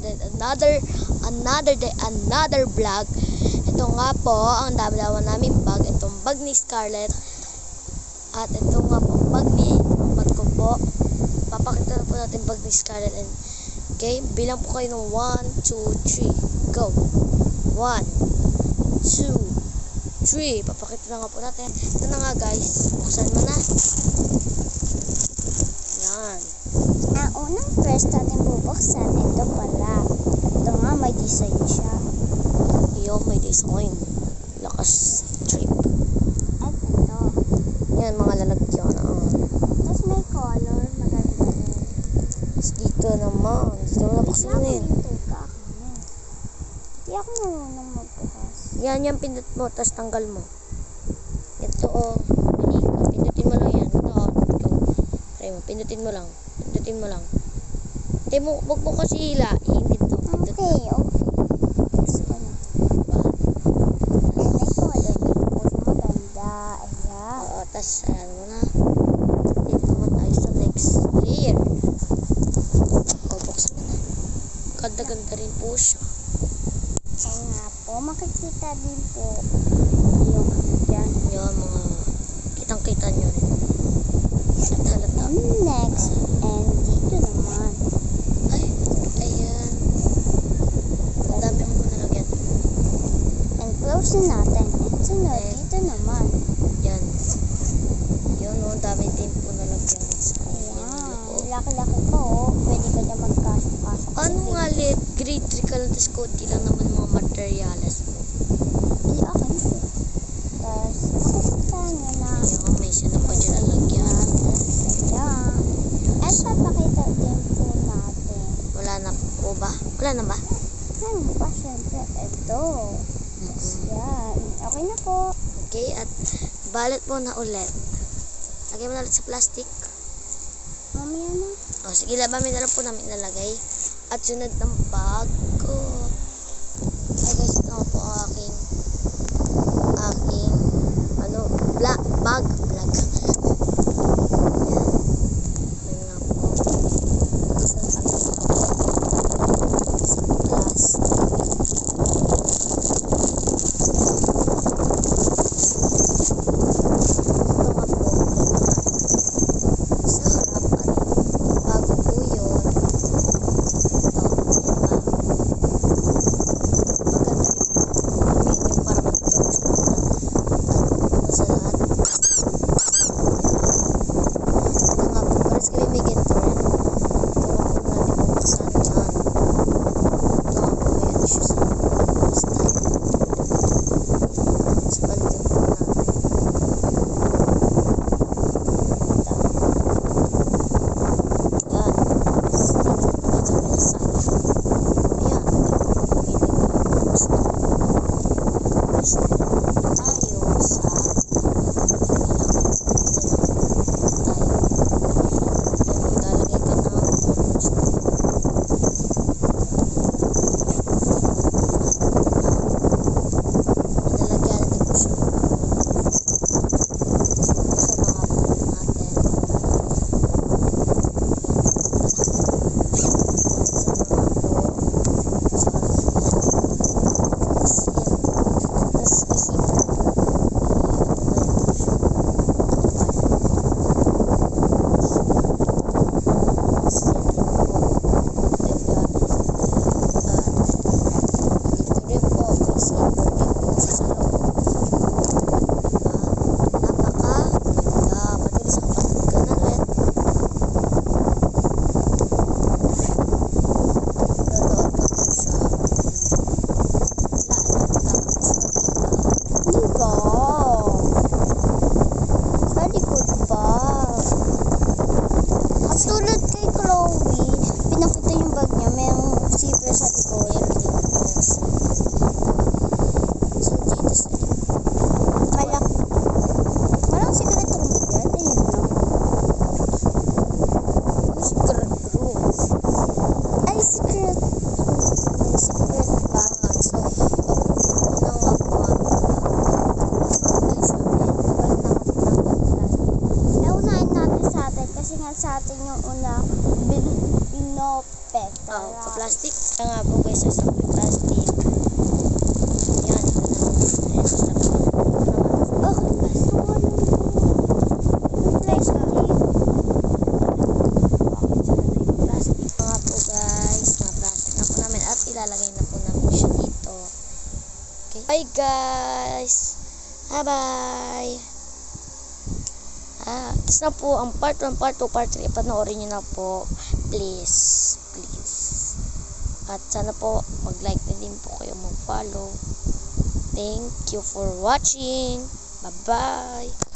another day, another vlog. Ito nga po, ang dami-dami namin bag. Itong bag ni Scarlett. At ito nga po, bag ko po. Papakita na po natin bag ni Scarlett. Okay, bilang po kayo ng 1, 2, 3. Go! 1, 2, 3. Papakita na nga po natin. Ito na nga guys. Buksan mo na. Yan. Ang unang first natin bubuksan, ito pala. Ito nga, may design siya. Iyo, may design. Lakas trip. At ito. Yan, mga lalagyan. Tapos may color, maganda rin. Tapos dito naman. Dito na buksan mo yun. Hindi ako marunong magbukas. Yan, pindot mo. Tapos tanggal mo. Ito, oh. Pindutin mo lang yan. Ito. Try mo. Pindutin mo lang. Huwag mo kasi hilain dito. Okay. Gusto ko na. And may color din po. Maganda. Ayan. Oo, tapos ayan mo na. Dito naman tayo sa next layer. O, buksan mo na. Ganda-ganda rin po siya. Ayan nga po. Makikita din po yung dyan. Yan, mga kitang-kita nyo rin. At halata. And next. And dito naman. Ay, ayan. Ang dami mo nalagyan. And close na natin. And sunod, dito naman. Yan. Yun, oh, dami din po nalagyan. Ayan. Laki-laki po. Pwede ka na magkasok-kasok. Ano nga lit? Grade 3 ka lang, tapos konti lang naman mga materials mo. Hindi akin po. Tapos, makikita nyo na. Ayan, may isa na po dyan nalagyan. Ayan. At papakita din po natin. Wala na po ba? Wala na ba? Ano pa, syempre, ito. Yan. Okay na po. Okay, at balot mo na ulit. Lagay mo na ulit sa plastic. Mamaya na. O, sige, labamin na lang po namin nalagay. At sunod ng bag ko. Ay guys, ito nga po ang aking bag. Vlog. Yan. Yan nga po. Saan kami sa plastic. plastic. Kaya nga po guys, sa plastic. Yan, ito na lang. Ayan, basta po. Bakit gusto ko lang plastic? Plastic pa nga po guys. Na-plastic na po namin at ilalagay na po namin siya dito. Okay. Bye guys. Bye-bye. Tapos na po ang part 1, part 2, part 3. Panoorin nyo na po. Please. Please. At sana po mag-like na din po kayo, mag-follow. Thank you for watching. Bye-bye.